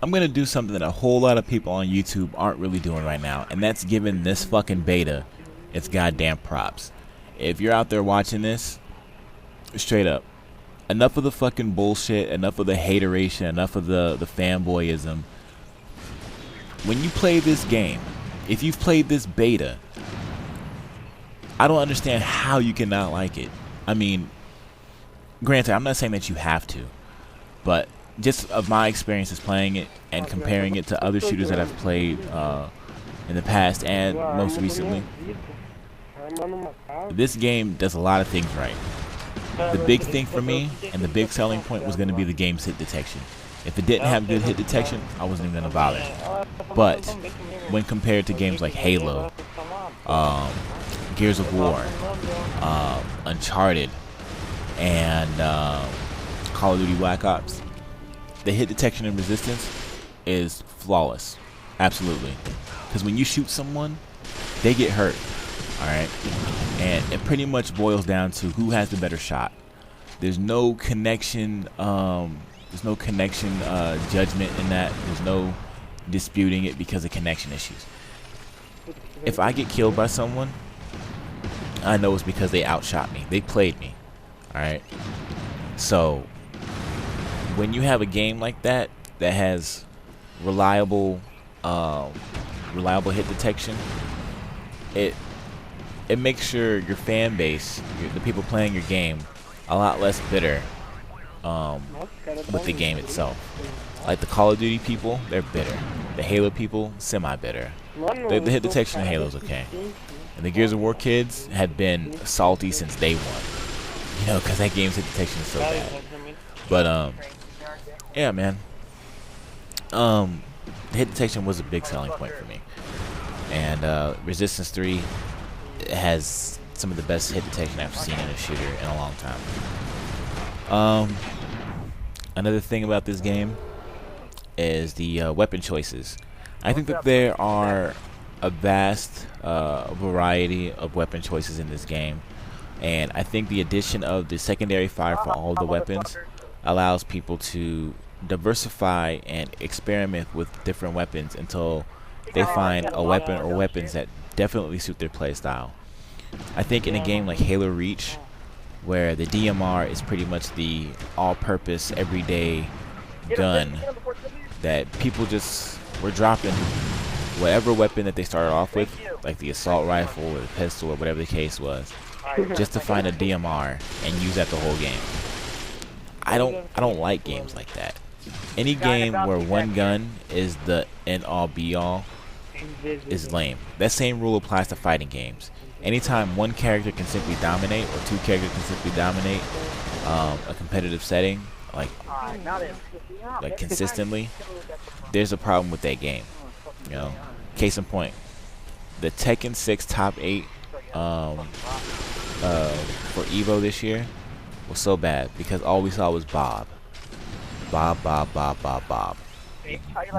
I'm gonna do something that a whole lot of people on YouTube aren't really doing right now, and that's giving this fucking beta its goddamn props. If you're out there watching this, straight up, enough of the fucking bullshit, enough of the hateration, enough of the fanboyism. When you play this game, if you've played this beta, I don't understand how you cannot like it. I mean, granted, I'm not saying that you have to, but just of my experiences playing it and comparing it to other shooters that I've played in the past and most recently, this game does a lot of things right. The big thing for me and the big selling point was going to be the game's hit detection. If it didn't have good hit detection, I wasn't even going to bother. But when compared to games like Halo, Gears of War, Uncharted, and Call of Duty Black Ops, the hit detection and resistance is flawless. Absolutely. Because when you shoot someone, they get hurt. Alright? And it pretty much boils down to who has the better shot. There's no connection, judgment in that. There's no disputing it because of connection issues. If I get killed by someone, I know it's because they outshot me. They played me. Alright? So, when you have a game like that that has reliable hit detection, it makes sure your fan base, the people playing your game, a lot less bitter with the game itself. Like the Call of Duty people, they're bitter. The Halo people, semi-bitter. The hit detection in Halo's okay. And the Gears of War kids have been salty since day one. You know, because that game's hit detection is so bad. But, yeah, man. Hit detection was a big selling point for me. And Resistance 3 has some of the best hit detection I've seen in a shooter in a long time. Another thing about this game is the weapon choices. I think that there are a vast variety of weapon choices in this game, and I think the addition of the secondary fire for all the weapons allows people to diversify and experiment with different weapons until they find a weapon or weapons that definitely suit their play style. I think in a game like Halo Reach, where the DMR is pretty much the all-purpose everyday gun, that people just were dropping whatever weapon that they started off with, like the assault rifle or the pistol or whatever the case was, just to find a DMR and use that the whole game. I don't like games like that. Any game where one gun is the end-all be-all is lame. That same rule applies to fighting games. Anytime one character can simply dominate, or two characters can simply dominate a competitive setting, like consistently, there's a problem with that game. You know, case in point, the Tekken 6 top 8 for Evo this year was so bad because all we saw was Bob. Bob.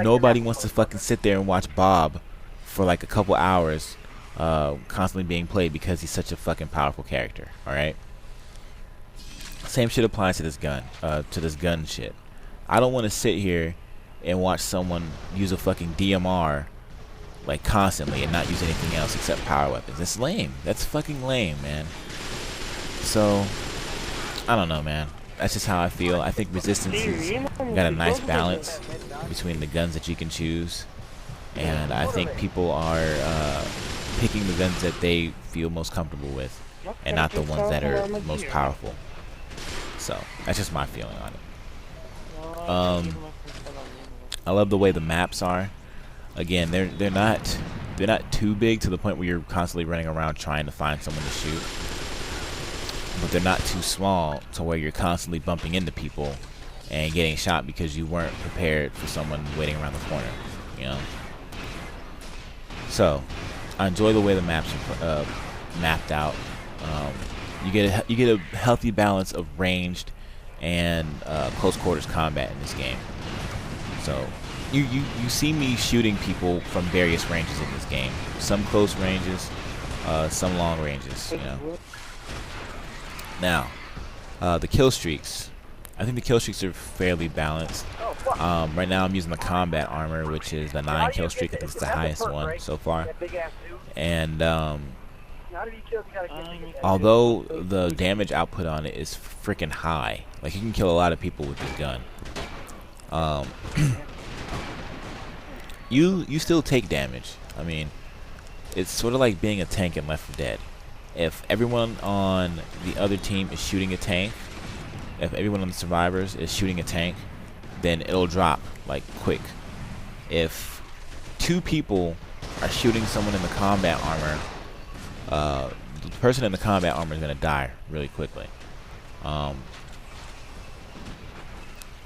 Nobody wants to fucking sit there and watch Bob for like a couple hours constantly being played because he's such a fucking powerful character. Alright? Same shit applies to this gun shit. I don't want to sit here and watch someone use a fucking DMR like constantly and not use anything else except power weapons. It's lame. That's fucking lame, man. So, I don't know, man. That's just how I feel. I think Resistance has got a nice balance between the guns that you can choose, and I think people are picking the guns that they feel most comfortable with and not the ones that are most powerful. So that's just my feeling on it. I love the way the maps are. Again, they're not too big to the point where you're constantly running around trying to find someone to shoot, but they're not too small to where you're constantly bumping into people and getting shot because you weren't prepared for someone waiting around the corner, you know. So I enjoy the way the maps are mapped out. You get a healthy balance of ranged and close quarters combat in this game. So you see me shooting people from various ranges in this game. Some close ranges, some long ranges, you know. Now, the kill streaks. I think the kill streaks are fairly balanced. Right now I'm using the combat armor, which is the 9 kill streak. I think it's the highest one so far. And although the damage output on it is freaking high, like you can kill a lot of people with this gun. You still take damage. I mean, it's sort of like being a tank in Left 4 Dead. If everyone on the other team is shooting a tank, if everyone on the survivors is shooting a tank, then it'll drop like quick. If 2 people are shooting someone in the combat armor, the person in the combat armor is gonna die really quickly.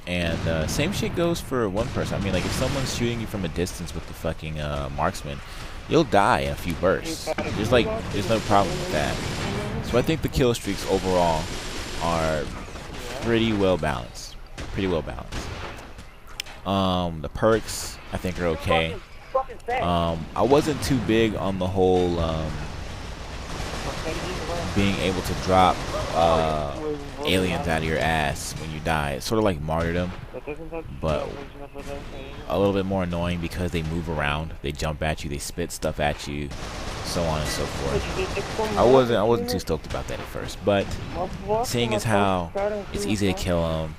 And same shit goes for one person. I mean, like if someone's shooting you from a distance with the fucking marksman, you'll die in a few bursts. There's no problem with that. So I think the kill streaks overall are pretty well balanced. The perks I think are okay. I wasn't too big on the whole being able to drop aliens out of your ass when you die. It's sort of like martyrdom, but a little bit more annoying because they move around, they jump at you, they spit stuff at you, so on and so forth. I wasn't too stoked about that at first, but seeing as how it's easy to kill them,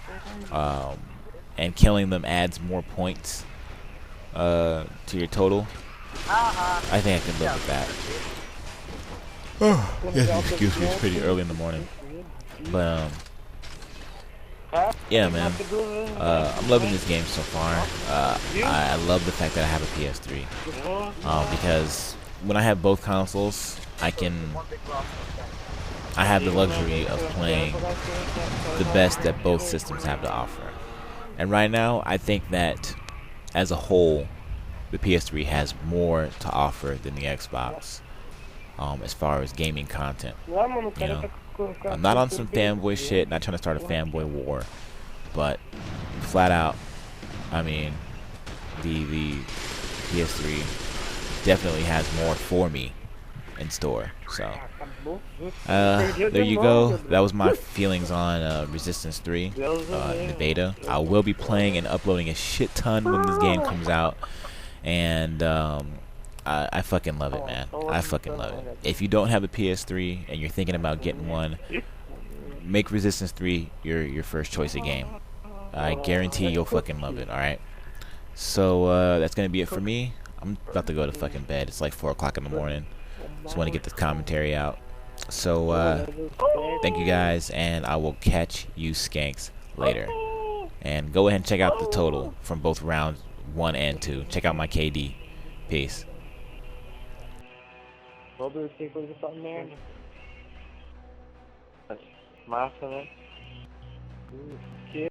and killing them adds more points to your total, I think I can live with that. Oh, yes, excuse me, it's pretty early in the morning. But, yeah, man. I'm loving this game so far. I love the fact that I have a PS3. Because when I have both consoles, I have the luxury of playing the best that both systems have to offer. And right now, I think that, as a whole, the PS3 has more to offer than the Xbox. As far as gaming content, you know, I'm not on some fanboy shit, not trying to start a fanboy war, but flat out, I mean, the PS3 definitely has more for me in store. So, there you go. That was my feelings on Resistance 3, the beta. I will be playing and uploading a shit ton when this game comes out, and I fucking love it, man. I fucking love it. If you don't have a PS3 and you're thinking about getting one, make Resistance 3 your first choice of game. I guarantee you'll fucking love it, alright? So, that's gonna be it for me. I'm about to go to fucking bed. It's like 4 o'clock in the morning. Just want to get this commentary out. So, thank you guys, and I will catch you skanks later. And go ahead and check out the total from both rounds 1 and 2. Check out my KD. Peace. Robert, tem coisa dessa merda. Massa, né? Que